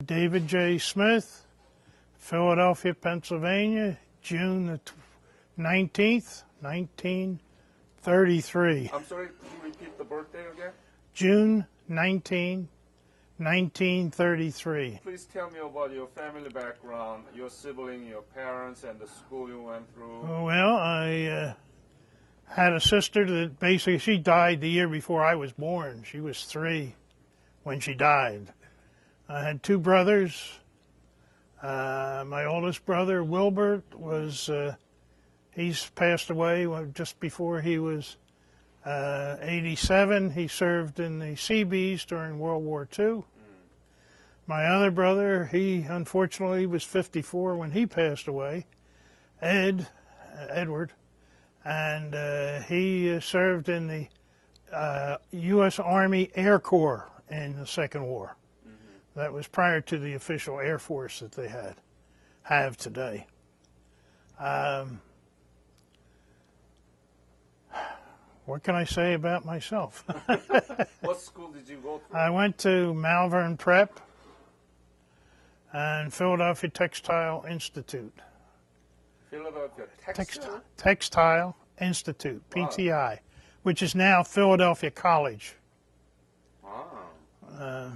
David J. Smith, Philadelphia, Pennsylvania, June the 19th, 1933. I'm sorry, could you repeat the birthday again? June 19, 1933. Please tell me about your family background, your sibling, your parents, and the school you went through. Well, I had a sister that basically, she died the year before I was born. She was 3 when she died. I had 2 brothers. My oldest brother, Wilbert, he's passed away just before he was 87. He served in the Seabees during World War II. My other brother, he unfortunately was 54 when he passed away, Edward, and he served in the U.S. Army Air Corps in the Second War. That was prior to the official Air Force that they have today. What can I say about myself? What school did you go to? I went to Malvern Prep and Philadelphia Textile Institute. Philadelphia Textile Institute, Wow. PTI, which is now Philadelphia College. Wow.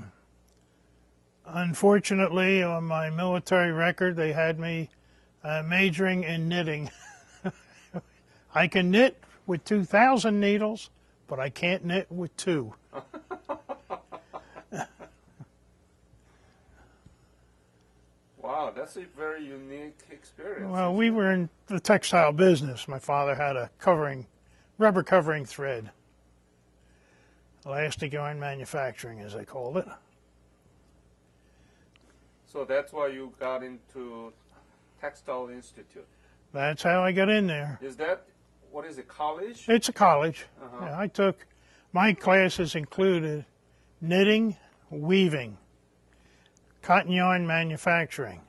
Unfortunately, on my military record, they had me majoring in knitting. I can knit with 2,000 needles, but I can't knit with 2. Wow, that's a very unique experience. Well, we were in the textile business. My father had a rubber covering thread. Elastic yarn manufacturing, as they called it. So that's why you got into Textile Institute. That's how I got in there. Is that, what is it, college? It's a college. Uh-huh. Yeah, my classes included knitting, weaving, cotton yarn manufacturing,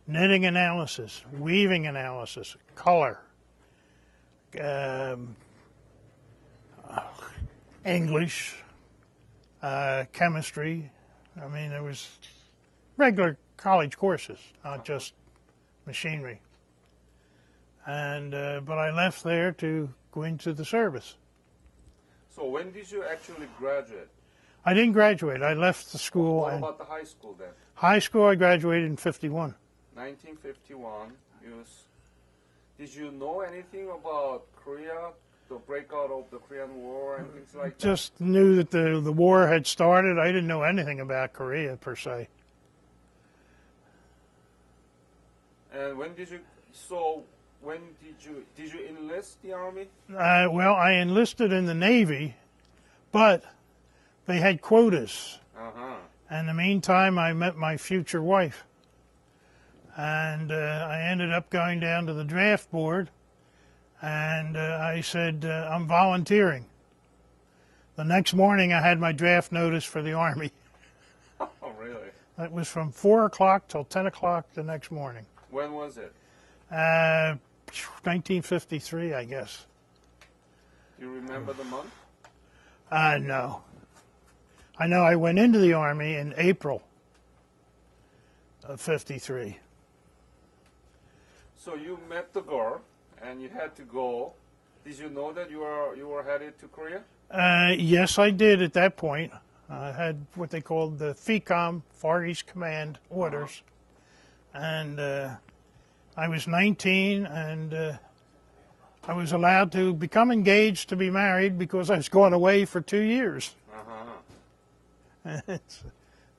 knitting analysis, weaving analysis, color, English, chemistry. I mean, there was regular college courses, not just machinery. And but I left there to go into the service. So when did you actually graduate? I didn't graduate. I left the school. What about the high school then? High school, I graduated in 51. 1951. Did you know anything about Korea, the breakout of the Korean War and things like that? Just knew that the war had started. I didn't know anything about Korea per se. And did you enlist the army? Well, I enlisted in the Navy, but they had quotas. Uh-huh. In the meantime, I met my future wife. And I ended up going down to the draft board, and I said, I'm volunteering. The next morning, I had my draft notice for the Army. Oh, really? It was from 4 o'clock till 10 o'clock the next morning. When was it? 1953, I guess. Do you remember the month? No. I know I went into the Army in April of 53. So you met the girl, and you had to go. Did you know that you were headed to Korea? Yes, I did at that point. I had what they called the FECOM, Far East Command orders. And I was 19, and I was allowed to become engaged to be married because I was going away for 2 years. Uh-huh.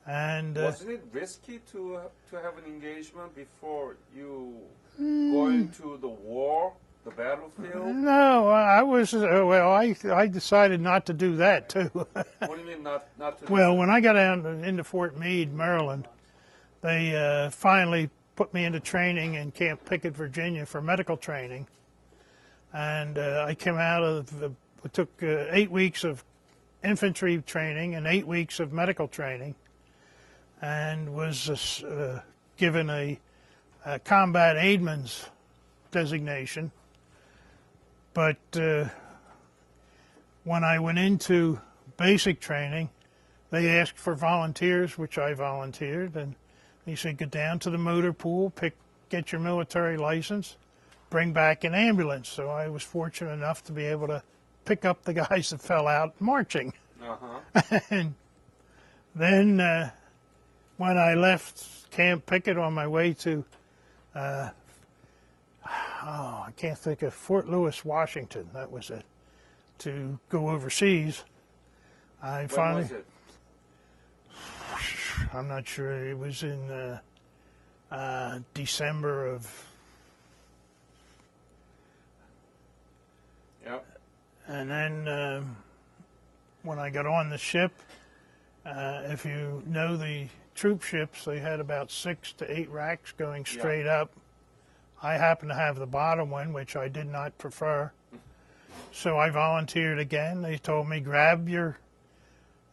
And wasn't it risky to have an engagement before you go into the war, the battlefield? No, I was, I decided not to do that too. What do you mean not to? Well, when I got down into Fort Meade, Maryland, they finally put me into training in Camp Pickett, Virginia for medical training. And I came out of it took 8 weeks of infantry training and 8 weeks of medical training, and was given a combat aidman's designation. But when I went into basic training, they asked for volunteers, which I volunteered, and He said, go down to the motor pool, get your military license, bring back an ambulance. So I was fortunate enough to be able to pick up the guys that fell out marching. Uh-huh. And then when I left Camp Pickett on my way to, I can't think of, Fort Lewis, Washington, that was it, to go overseas, I When finally, was it? I'm not sure, it was in December of, Yep. and then when I got on the ship, if you know the troop ships, they had about 6 to 8 racks going straight up. I happened to have the bottom one, which I did not prefer. So I volunteered again. They told me, grab your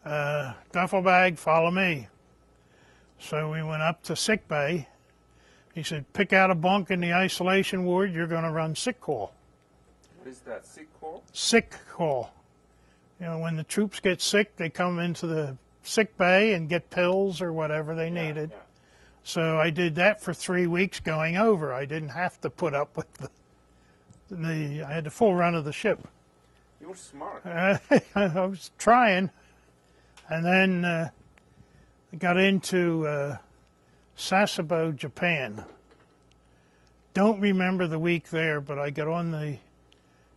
duffel bag, follow me. So we went up to sick bay. He said, pick out a bunk in the isolation ward. You're going to run sick call. What is that? Sick call? Sick call. You know, when the troops get sick, they come into the sick bay and get pills or whatever they needed. Yeah. So I did that for 3 weeks going over. I didn't have to put up with I had the full run of the ship. You were smart. I was trying. And then I got into Sasebo, Japan. Don't remember the week there, but I got on the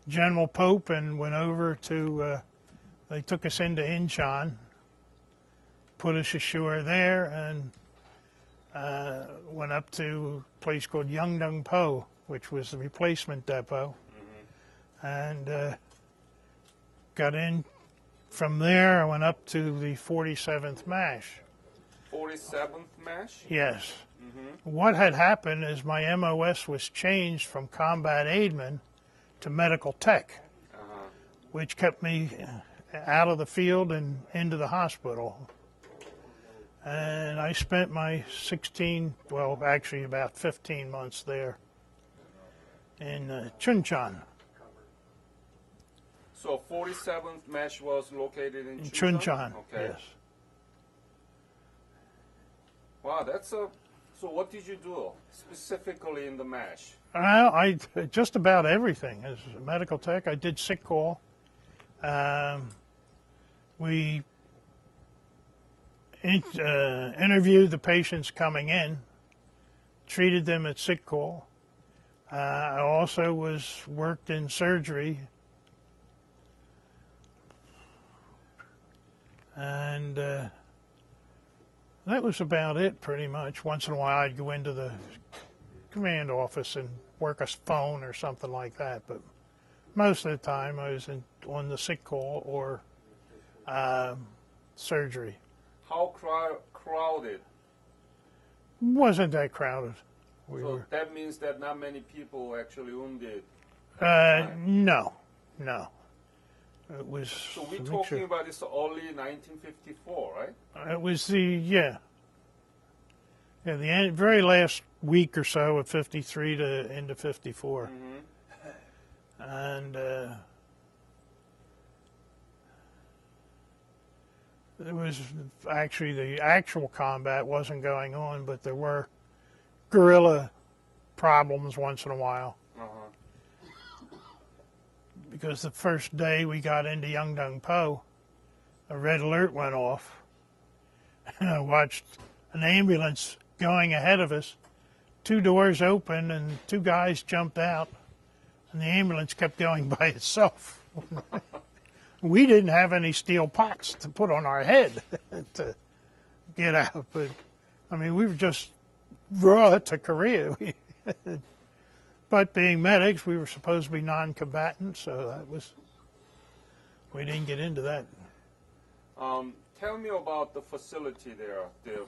General Pope and went over to, they took us into Incheon, put us ashore there, and went up to a place called Yeongdeung-po, which was the replacement depot, and got in. From there, I went up to the 47th MASH. 47th MASH? Yes. What had happened is my MOS was changed from combat aidman to medical tech, which kept me out of the field and into the hospital. And I spent my actually about 15 months there in Chuncheon. So 47th MASH was located in Chuncheon, Okay. yes. Wow, so what did you do specifically in the MASH? I just about everything. As a medical tech, I did sick call. We interviewed the patients coming in, treated them at sick call. I also worked in surgery, and that was about it pretty much. Once in a while I'd go into the command office and work a phone or something like that, but most of the time I was on the sick call or surgery. How crowded? Wasn't that crowded. That means that not many people actually wounded. No. It was. So we're talking about this early 1954, right? It was the very last week or so of 53 to into 54, and it was actually the actual combat wasn't going on, but there were guerrilla problems once in a while. Because the first day we got into Yeongdeung-po, a red alert went off, and I watched an ambulance going ahead of us. 2 doors opened, and 2 guys jumped out, and the ambulance kept going by itself. We didn't have any steel pots to put on our head to get out, but I mean, we were just raw to Korea. But being medics, we were supposed to be non-combatants, so we didn't get into that. Tell me about the facility there, the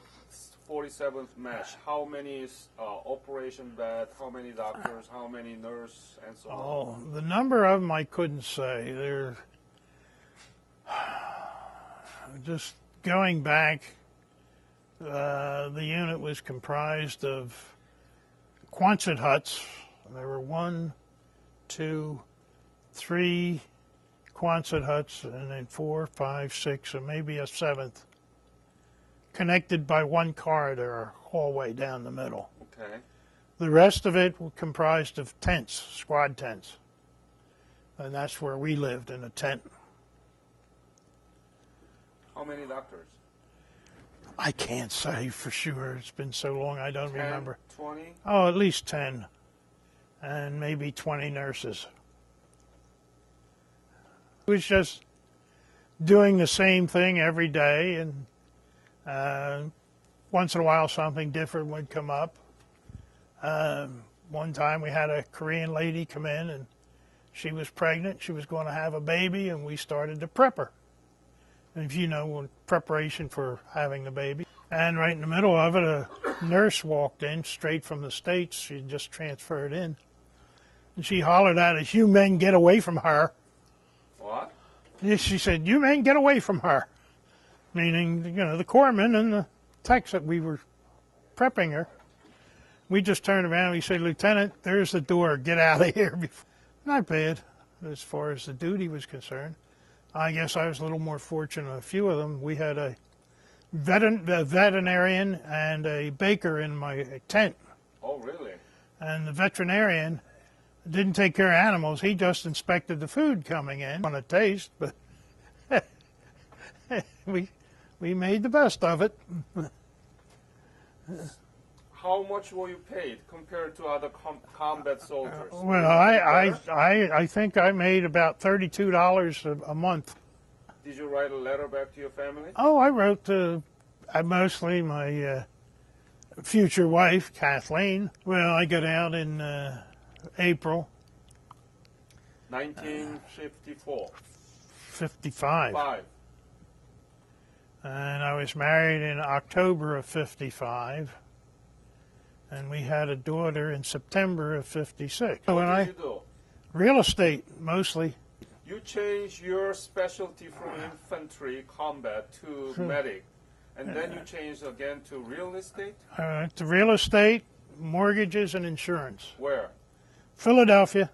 47th MASH. How many operation bed, how many doctors, how many nurses, and so on? Oh, the number of them I couldn't say. They're just going back. The unit was comprised of Quonset huts. There were 1, 2, 3 Quonset huts, and then 4, 5, 6, and maybe a 7th connected by one corridor, hallway down the middle. Okay. The rest of it comprised of tents, squad tents. And that's where we lived, in a tent. How many doctors? I can't say for sure. It's been so long I don't 10, remember. 20? Oh, at least 10. And maybe 20 nurses. It was just doing the same thing every day, and once in a while something different would come up. One time we had a Korean lady come in, and she was pregnant. She was going to have a baby, and we started to prep her. And if you know, preparation for having the baby. And right in the middle of it, a nurse walked in straight from the States. She just transferred in. And she hollered at us, "You men get away from her." What? She said, "You men get away from her." Meaning, the corpsmen and the techs that we were prepping her. We just turned around and we said, "Lieutenant, there's the door. Get out of here." Not bad as far as the duty was concerned. I guess I was a little more fortunate. A few of them, we had a veterinarian and a baker in my tent. Oh, really? And the veterinarian didn't take care of animals. He just inspected the food coming in on a taste, but we made the best of it. How much were you paid compared to other combat soldiers? Well, I think I made about $32 a month. Did you write a letter back to your family? Oh, I wrote to mostly my future wife, Kathleen. Well, I got out in April 1954. 55. 5. And I was married in October of 55. And we had a daughter in September of 56. What did you do? Real estate, mostly. You changed your specialty from infantry combat to medic, and then you changed again to real estate? To real estate, mortgages, and insurance. Where? Philadelphia.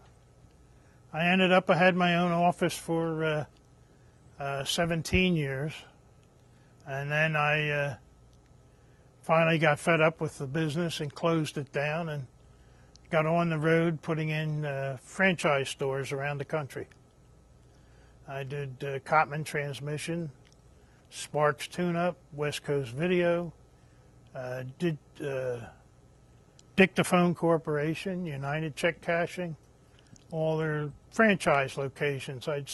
I had my own office for 17 years. And then I finally got fed up with the business and closed it down and got on the road putting in franchise stores around the country. I did Cotman Transmission, Sparks Tune-Up, West Coast Video, did Dictaphone Corporation, United Check Cashing, all their franchise locations. I'd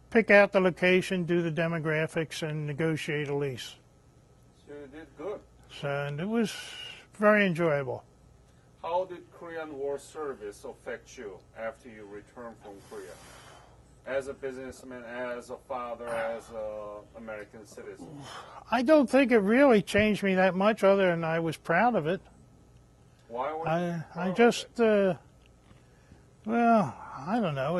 pick out the location, do the demographics, and negotiate a lease. So you did good. And it was very enjoyable. How did Korean War service affect you after you returned from Korea? As a businessman, as a father, as an American citizen? I don't think it really changed me that much, other than I was proud of it. Why were you proud I just, well, I don't know.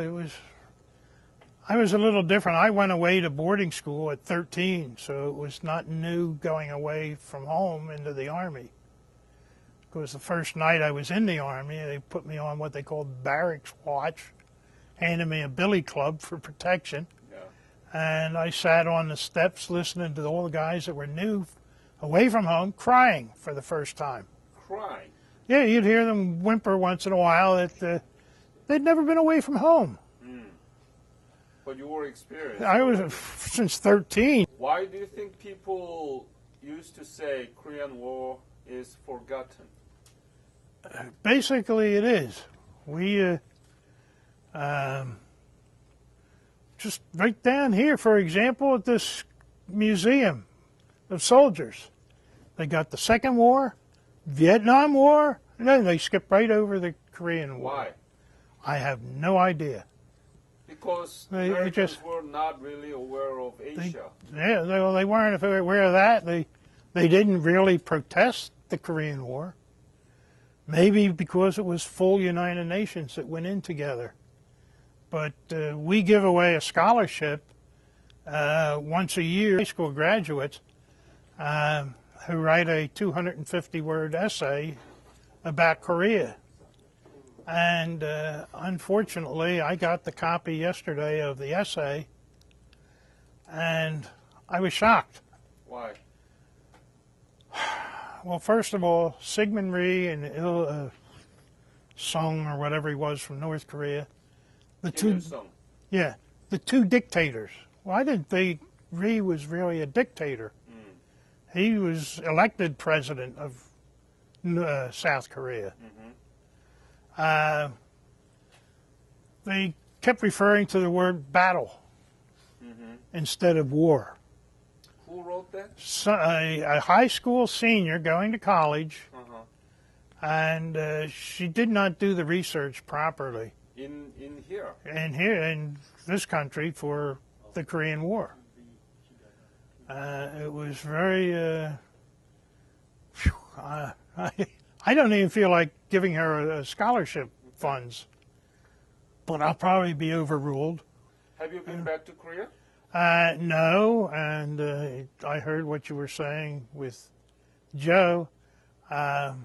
I was a little different. I went away to boarding school at 13, so it was not new going away from home into the Army. Because the first night I was in the Army, they put me on what they called barracks watch, handed me a billy club for protection. Yeah. And I sat on the steps listening to all the guys that were new, away from home, crying for the first time. Crying? Yeah, you'd hear them whimper once in a while that they'd never been away from home. But you were experienced. I was since 13. Why do you think people used to say Korean War is forgotten? Basically, it is. We just right down here, for example, at this museum of soldiers, they got the Second War, Vietnam War, and then they skip right over the Korean War. Why? I have no idea. Because They Americans were not really aware of Asia. They weren't aware of that. They didn't really protest the Korean War. Maybe because it was full United Nations that went in together. But we give away a scholarship once a year, high school graduates who write a 250-word essay about Korea. And unfortunately, I got the copy yesterday of the essay, and I was shocked. Why? Well, first of all, Syngman Rhee and Il Sung, or whatever he was from North Korea, the Kim two, Il-sung. yeah, the two dictators. Well, I didn't think Rhee was really a dictator. He was elected president of South Korea. They kept referring to the word battle instead of war. Who wrote that? So, a high school senior going to college, and she did not do the research properly In here. in this country for the Korean War. It was very. I don't even feel like giving her a scholarship funds, but I'll probably be overruled. Have you been back to Korea? No, and I heard what you were saying with Joe. I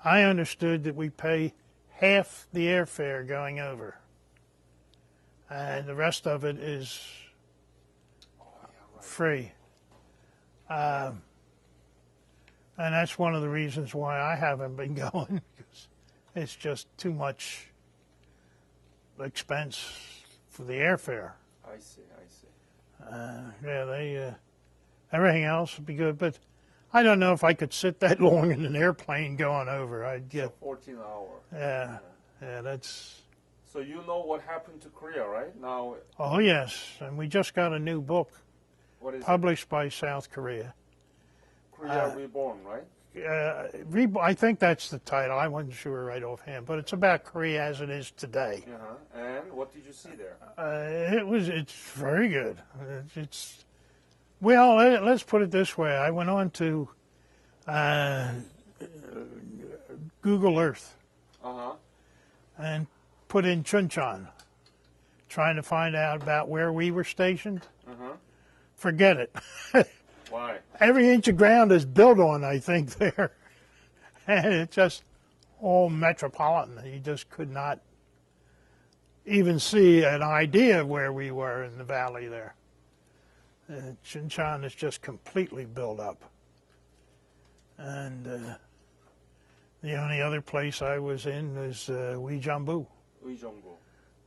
understood that we pay half the airfare going over, and the rest of it is free. And that's one of the reasons why I haven't been going, because it's just too much expense for the airfare. I see. Yeah, everything else would be good, but I don't know if I could sit that long in an airplane going over. I'd get 14 hours. yeah, that's. So you know what happened to Korea, right? Now, Oh yes, and we just got a new book what is published by South Korea. it? Korea Reborn, right? I think that's the title. I wasn't sure right offhand, but it's about Korea as it is today. And what did you see there? It's very good. Well, let's put it this way. I went on to Google Earth and put in Chuncheon, trying to find out about where we were stationed. Forget it. Why? Every inch of ground is built on, I think, there. And it's just all metropolitan. You just could not even see an idea of where we were in the valley there. Chuncheon is just completely built up. And the only other place I was in is Uijeongbu. Uijeongbu.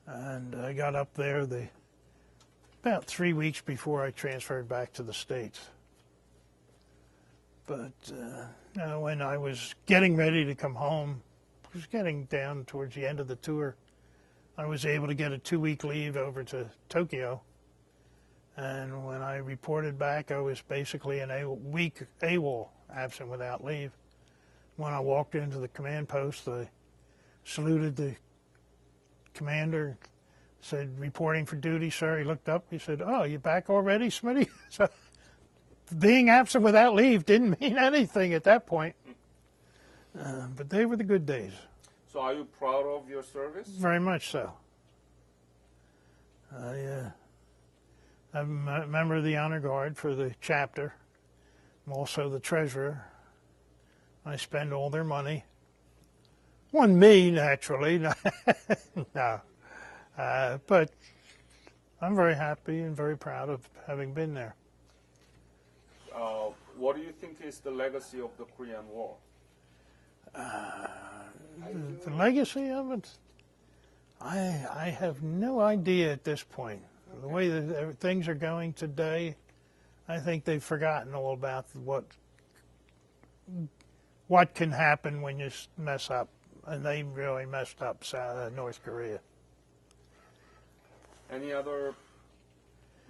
And I got up there about 3 weeks before I transferred back to the States. But when I was getting ready to come home, I was getting down towards the end of the tour, I was able to get a 2-week leave over to Tokyo. And when I reported back, I was basically in a week AWOL, absent without leave. When I walked into the command post, I saluted the commander, said, "Reporting for duty, sir." He looked up, he said, "Oh, you back already, Smitty?" So, being absent without leave didn't mean anything at that point. But they were the good days. So are you proud of your service? Very much so. I'm a member of the Honor Guard for the chapter. I'm also the treasurer. I spend all their money. On me, naturally. No. But I'm very happy and very proud of having been there. What do you think is the legacy of the Korean War? The legacy of it, I have no idea at this point. The way that things are going today, I think they've forgotten all about what can happen when you mess up, and they really messed up North Korea. Any other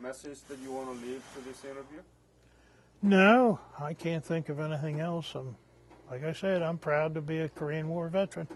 message that you want to leave to this interview? No, I can't think of anything else. Like I said, I'm proud to be a Korean War veteran.